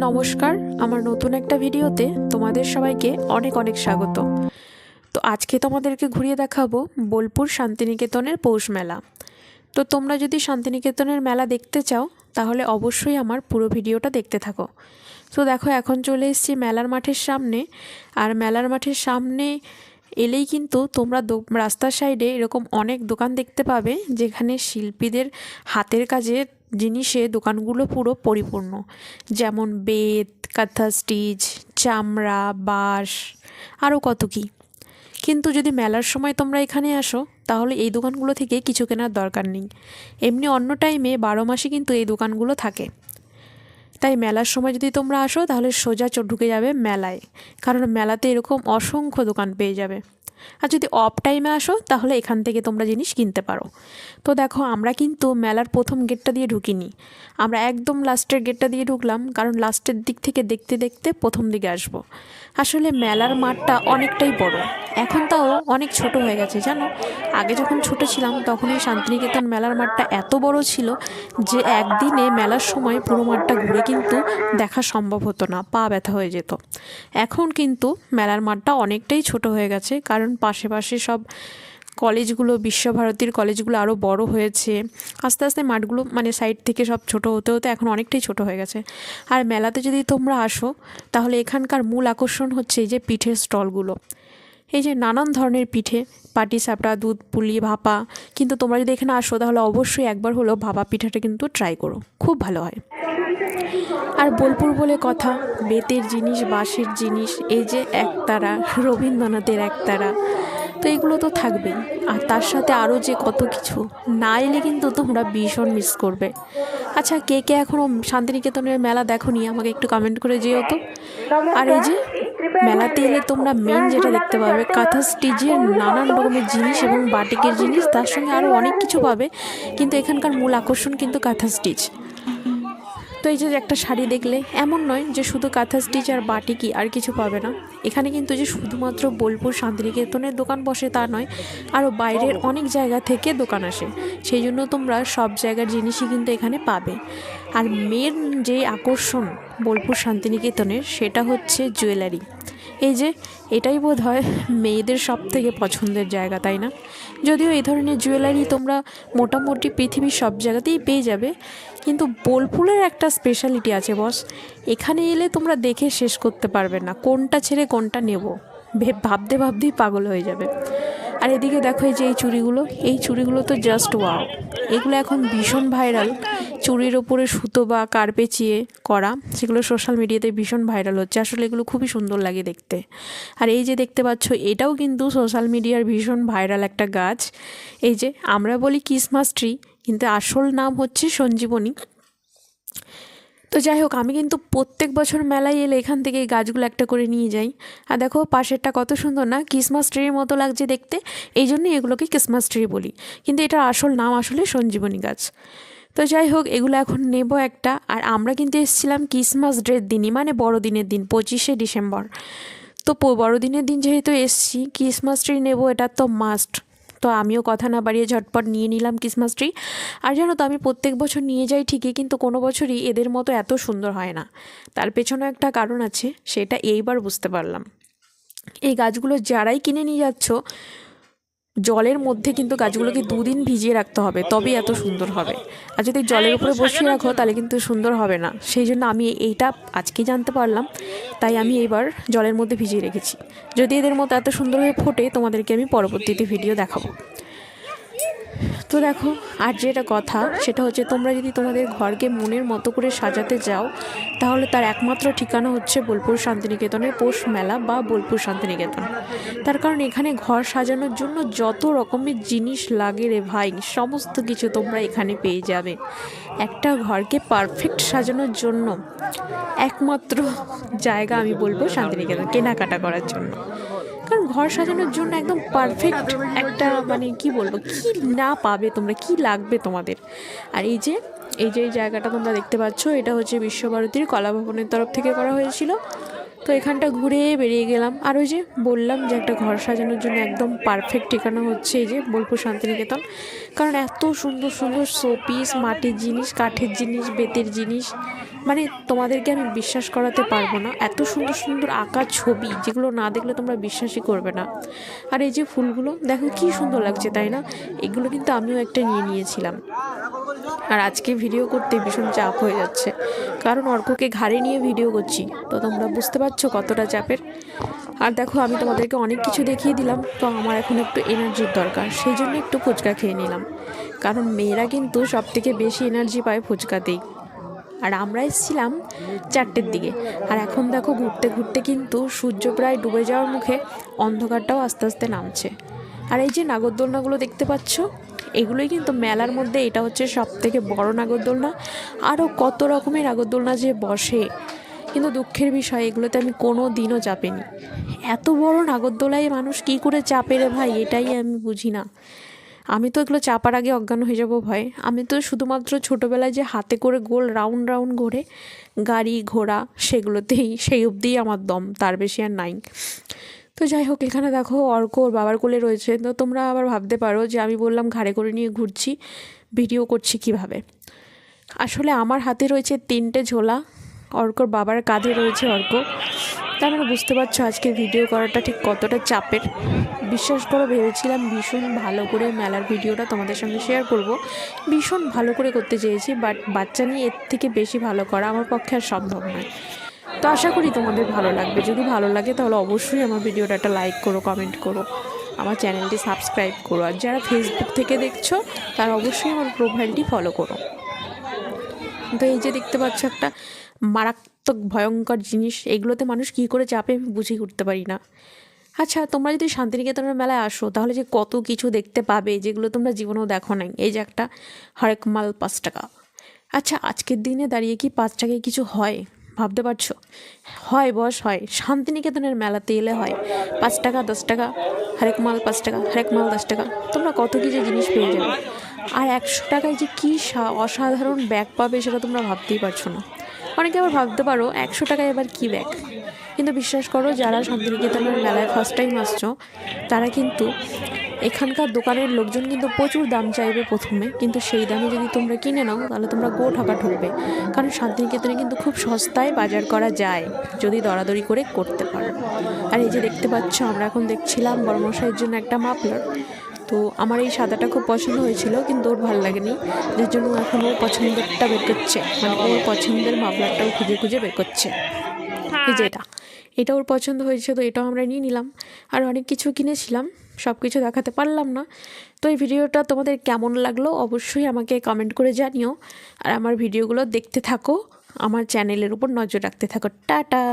নমস্কার, আমার নতুন একটা ভিডিওতে তোমাদের সবাইকে অনেক অনেক স্বাগত। তো আজকে তোমাদেরকে ঘুরিয়ে দেখাবো বোলপুর শান্তিনিকেতনের পৌষ মেলা। তো তোমরা যদি শান্তিনিকেতনের মেলা দেখতে চাও তাহলে অবশ্যই আমার পুরো ভিডিওটা দেখতে থাকো। তো দেখো, এখন চলে এসেছি মেলার মাঠের সামনে। আর মেলার মাঠের সামনে এলেই কিন্তু তোমরা রাস্তার সাইডে এরকম অনেক দোকান দেখতে পাবে, যেখানে শিল্পীদের হাতের কাজের জিনিসে দোকানগুলো পুরো পরিপূর্ণ। যেমন বেত, কাঁথা স্টিচ, চামড়া, বাঁশ, আরও কত কী। কিন্তু যদি মেলার সময় তোমরা এখানে আসো তাহলে এই দোকানগুলো থেকে কিছু কেনার দরকার নেই। এমনি অন্য টাইমে 12 মাসই কিন্তু এই দোকানগুলো থাকে। তাই মেলার সময় যদি তোমরা আসো তাহলে সোজা ঢুকে যাবে মেলায়, কারণ মেলাতে এরকম অসংখ্য দোকান পেয়ে যাবে। আর যদি অফ টাইমে আসো তাহলে এখান থেকে তোমরা জিনিস কিনতে পারো। তো দেখো, আমরা কিন্তু মেলার প্রথম গেটটা দিয়ে ঢুকিনি, আমরা একদম লাস্টের গেটটা দিয়ে ঢুকলাম, কারণ লাস্টের দিক থেকে দেখতে দেখতে প্রথম দিকে আসবো। আসলে মেলার মাঠটা অনেকটাই বড়, এখন তাও অনেক ছোট হয়ে গেছে জানো। আগে যখন ছোট ছিলাম তখন এই শান্তিনিকেতন মেলার মাঠটা এত বড় ছিল যে একদিনে মেলার সময় পুরো মাঠটা ঘুরে কিন্তু দেখা সম্ভব হতো না, পা ব্যথা হয়ে যেত। এখন কিন্তু মেলার মাঠটা অনেকটাই ছোট হয়ে গেছে, কারণ পাশে পাশে সব কলেজগুলো, বিশ্বভারতীর কলেজগুলো আরও বড় হয়েছে। আস্তে আস্তে মাঠগুলো সাইড থেকে সব ছোট হতে হতে এখন অনেকটাই ছোট হয়ে গেছে। আর মেলাতে যদি তোমরা আসো তাহলে এখানকার মূল আকর্ষণ হচ্ছে এই যে পিঠের স্টলগুলো। এই যে নানান ধরনের পিঠে, পাটিসাপটা, দুধ পুলি, ভাপা। কিন্তু তোমরা যদি এখানে আসো তাহলে অবশ্যই একবার হলো ভাপা পিঠাটা কিন্তু ট্রাই করো, খুব ভালো হয়। আর বোলপুর বলে কথা, বেতের জিনিস, বাঁশের জিনিস, এই যে একতারা, রবীন্দ্রনাথের একতারা, তো এগুলো তো থাকবেই। আর তার সাথে আরও যে কত কিছু, না এলে কিন্তু তোমরা ভীষণ মিস করবে। আচ্ছা, কে কে এখনও শান্তিনিকেতনের মেলা দেখোনি আমাকে একটু কমেন্ট করে যেও তো। আর এই যে মেলাতে এলে তোমরা মেন যেটা দেখতে পাবে, কাঁথা স্টিচের নানান রকমের জিনিস এবং বাটিকের জিনিস, তার সঙ্গে আরও অনেক কিছু পাবে। কিন্তু এখানকার মূল আকর্ষণ কিন্তু কাঁথা স্টিচ। তো এই যে একটা শাড়ি দেখলে এমন নয় যে শুধু কাঁথা স্টিচ আর বাটিকই, আর কিছু পাবে না। এখানে কিন্তু যে শুধুমাত্র বোলপুর শান্তিনিকেতনের দোকান বসে তা নয়, আরও বাইরের অনেক জায়গা থেকে দোকান আসে। সেই জন্য তোমরা সব জায়গার জিনিসই কিন্তু এখানে পাবে। আর মেন যে আকর্ষণ বোলপুর শান্তিনিকেতনের সেটা হচ্ছে জুয়েলারি। এই যে এটাই বোধ হয় মেয়েদের সব থেকে পছন্দের জায়গা, তাই না? যদিও এই ধরনের জুয়েলারি তোমরা মোটামুটি পৃথিবীর সব জায়গাতেই পেয়ে যাবে, কিন্তু বোলপুরের একটা স্পেশালিটি আছে বস। এখানে এলে তোমরা দেখে শেষ করতে পারবে না কোনটা ছেড়ে কোনটা নেব, ভাবতে ভাবতেই পাগল হয়ে যাবে। আর এদিকে দেখো, এই যে এই চুড়িগুলো তো জাস্ট ওয়াও। এগুলো এখন ভীষণ ভাইরাল। চুড়ির ওপরে সুতো বা কার পেঁচিয়ে করা, সেগুলো সোশ্যাল মিডিয়াতে ভীষণ ভাইরাল হচ্ছে। আসলে এগুলো খুবই সুন্দর লাগে দেখতে। আর এই যে দেখতে পাচ্ছ, এটাও কিন্তু সোশ্যাল মিডিয়ার ভীষণ ভাইরাল একটা গাছ। এই যে আমরা বলি ক্রিসমাস ট্রি, কিন্তু আসল নাম হচ্ছে সঞ্জীবনী। তো যাই হোক, আমি কিন্তু প্রত্যেক বছর মেলায় এলে এখান থেকে এই গাছগুলো একটা করে নিয়ে যাই। আর দেখো পাশেরটা কত সুন্দর না, ক্রিসমাস ট্রির মতো লাগছে দেখতে, এই জন্যই এগুলোকে ক্রিসমাস ট্রি বলি। কিন্তু এটার আসল নাম আসলে সঞ্জীবনী গাছ। তো যাই হোক, এগুলো এখন নেব একটা। আর আমরা কিন্তু এসেছিলাম ক্রিসমাস ডের দিনই, বড়দিনের দিন, 25শে ডিসেম্বর। তো বড়দিনের দিন যেহেতু এসছি, ক্রিসমাস ট্রি নেব, এটা তো মাস্ট। তো আমিও কথা না বাড়িয়ে ঝটপট নিয়ে নিলাম ক্রিসমাস ট্রি। আর জানো তো, আমি প্রত্যেক বছর নিয়ে যাই ঠিকই, কিন্তু কোনো বছরই এদের মতো এত সুন্দর হয় না। তার পেছনে একটা কারণ আছে, সেটা এইবার বুঝতে পারলাম। এই গাছগুলো যারাই কিনে নিয়ে যাচ্ছ, জলের মধ্যে কিন্তু গাছগুলোকে 2 দিন ভিজিয়ে রাখতে হবে, তবেই এত সুন্দর হবে। আর যদি জলের উপরে বসিয়ে রাখো তাহলে কিন্তু সুন্দর হবে না। সেই জন্য আমি এইটা আজকেই জানতে পারলাম, তাই আমি এইবার জলের মধ্যে ভিজিয়ে রেখেছি। যদি এদের মতো এত সুন্দরভাবে ফোটে তোমাদেরকে আমি পরবর্তীতে ভিডিও দেখাবো। তো দেখো, আর যেটা কথা সেটা হচ্ছে, তোমরা যদি তোমাদের ঘরকে মনের মতো করে সাজাতে যাও তাহলে তার একমাত্র ঠিকানা হচ্ছে বোলপুর শান্তিনিকেতনের পৌষ মেলা বা বোলপুর শান্তিনিকেতন। তার কারণ এখানে ঘর সাজানোর জন্য যত রকমের জিনিস লাগে রে ভাই, সমস্ত কিছু তোমরা এখানে পেয়ে যাবে। একটা ঘরকে পারফেক্ট সাজানোর জন্য একমাত্র জায়গা আমি বলবো শান্তিনিকেতন, কেনাকাটা করার জন্য। কারণ ঘর সাজানোর জন্য একদম পারফেক্ট একটা, কি বলবো, কি না পাবে তোমরা, কি লাগবে তোমাদের। আর এই যে এই জায়গাটা তোমরা দেখতে পাচ্ছ, এটা হচ্ছে বিশ্বভারতীর কলাভবনের তরফ থেকে করা হয়েছিল। তো এখানটা ঘুরে বেরিয়ে গেলাম। আর ওই যে বললাম যে একটা ঘর সাজানোর জন্য একদম পারফেক্ট ঠিকানা হচ্ছে এই যে বোলপুর শান্তিনিকেতন। কারণ এত সুন্দর সুন্দর শোপিস, মাটির জিনিস, কাঠের জিনিস, বেতের জিনিস, মানে তোমাদেরকে আমি বিশ্বাস করাতে পারবো না। এত সুন্দর সুন্দর আঁকা ছবি যেগুলো না দেখলে তোমরা বিশ্বাসই করবে না। আর এই যে ফুলগুলো দেখো কি সুন্দর লাগছে, তাই না? এগুলো কিন্তু আমিও একটা নিয়ে নিয়েছিলাম। আর আজকে ভিডিও করতে ভীষণ চাপ হয়ে যাচ্ছে, কারণ অর্ককে ঘাড়ে নিয়ে ভিডিও করছি, তো তোমরা বুঝতে পারছো কতটা চাপের। আর দেখো আমি তোমাদেরকে অনেক কিছু দেখিয়ে দিলাম, তো আমার এখন একটু এনার্জির দরকার, সেই জন্য একটু ফুচকা খেয়ে নিলাম। কারণ মেয়েরা কিন্তু সব থেকে বেশি এনার্জি পায় ফুচকাতেই। আর আমরা এসেছিলাম 4টের দিকে, আর এখন দেখো ঘুরতে ঘুরতে কিন্তু সূর্য প্রায় ডুবে যাওয়ার মুখে, অন্ধকারটাও আস্তে আস্তে নামছে। আর এই যে নাগরদোলনাগুলো দেখতে পাচ্ছ, এগুলোই কিন্তু মেলার মধ্যে এটা হচ্ছে সব থেকে বড় নাগরদোলনা। আরও কত রকমের নাগরদোলনা যে বসে, কিন্তু দুঃখের বিষয় এগুলোতে আমি কোনো দিনও চাপিনি। এত বড় নাগরদোলায় মানুষ কী করে চাপে রে ভাই, এটাই আমি বুঝি না। আমি তো এগুলো চাপার আগে অজ্ঞান হয়ে যাবো ভয়। আমি তো শুধুমাত্র ছোটোবেলায় যে হাতে করে গোল রাউন্ড রাউন্ড ঘোরে গাড়ি ঘোড়া, সেগুলোতেই সেই অবধিই আমার দম, তার বেশি আর নাই। তো যাই হোক, এখানে দেখো অর্ক ওর বাবার কোলে রয়েছে। তো তোমরা আবার ভাবতে পারো যে আমি বললাম ঘাড়ে করে নিয়ে ঘুরছি, ভিডিও করছি কিভাবে। আসলে আমার হাতে রয়েছে 3টে ঝোলা, অর্কর বাবার কাঁধে রয়েছে অর্ক। তার মানে বুঝতে পারছো আজকে ভিডিও করাটা ঠিক কতটা চাপের। বিশ্বাস করো, ভেবেছিলাম ভীষণ ভালো করে মেলার ভিডিওটা তোমাদের সঙ্গে শেয়ার করব, ভীষণ ভালো করে করতে চেয়েছি, বাট বাচ্চা নিয়ে এর থেকে বেশি ভালো করা আমার পক্ষে আর সম্ভব নয়। তো আশা করি তোমাদের ভালো লাগবে। যদি ভালো লাগে তাহলে অবশ্যই আমার ভিডিওটা একটা লাইক করো, কমেন্ট করো, আমার চ্যানেলটি সাবস্ক্রাইব করো। আর যারা ফেসবুক থেকে দেখছো তারা অবশ্যই আমার প্রোফাইলটি ফলো করো। তো এই যে দেখতে পাচ্ছ একটা মারাত্মক ভয়ঙ্কর জিনিস, এগুলোতে মানুষ কী করে চাপে আমি বুঝেই উঠতে পারি না। আচ্ছা, তোমরা যদি শান্তিনিকেতনের মেলায় আসো তাহলে যে কত কিছু দেখতে পাবে যেগুলো তোমরা জীবনেও দেখো নাই। এই যে একটা হরেক মাল 5 টাকা। আচ্ছা, আজকের দিনে দাঁড়িয়ে কি 5 টাকায় কিছু হয় ভাবতে পারছো? হয় বস, হয়। শান্তিনিকেতনের মেলাতে এলে হয় 5 টাকা, 10 টাকা, হরেক মাল 5 টাকা, হরেক মাল 10 টাকা, তোমরা কত কিছু জিনিস পেয়ে যাবে। আর 100 টাকায় যে কী অসাধারণ ব্যাগ পাবে সেটা তোমরা ভাবতেই পারছো না। অনেকে আবার ভাবতে পারো 100 টাকায় এবার কী ব্যাগ, কিন্তু বিশ্বাস করো যারা শান্তিনিকেতনের মেলায় ফার্স্ট টাইম আসছো তারা কিন্তু এখানকার দোকানের লোকজন কিন্তু প্রচুর দাম চাইবে প্রথমে, কিন্তু সেই দামে যদি তোমরা কিনে নাও তাহলে তোমরা গো ঠকা ঠকবে। কারণ শান্তিনিকেতনে কিন্তু খুব সস্তায় বাজার করা যায় যদি দরাদরি করে করতে পারো। আর এই যে দেখতে পাচ্ছ, আমরা এখন দেখছিলাম বড়মশাইয়ের জন্য একটা মাফলার। তো আমার এই সাদাটা খুব পছন্দ হয়েছিল, কিন্তু ওর ভালো লাগেনি, যার জন্য এখন ওর পছন্দেরটা বের করছে, মানে ওর পছন্দের মাফলারটাও খুঁজে খুঁজে বের করছে। এই যে এটা ওর পছন্দ হয়েছে, তো এটাও আমরা নিয়ে নিলাম। আর অনেক কিছু কিনেছিলাম, সব কিছু দেখাতে পারলাম না। তো এই ভিডিওটা তোমাদের কেমন লাগলো অবশ্যই আমাকে কমেন্ট করে জানিও। আর আমার ভিডিওগুলো দেখতে থাকো, আমার চ্যানেলের উপর নজর রাখতে থাকো। টাটা।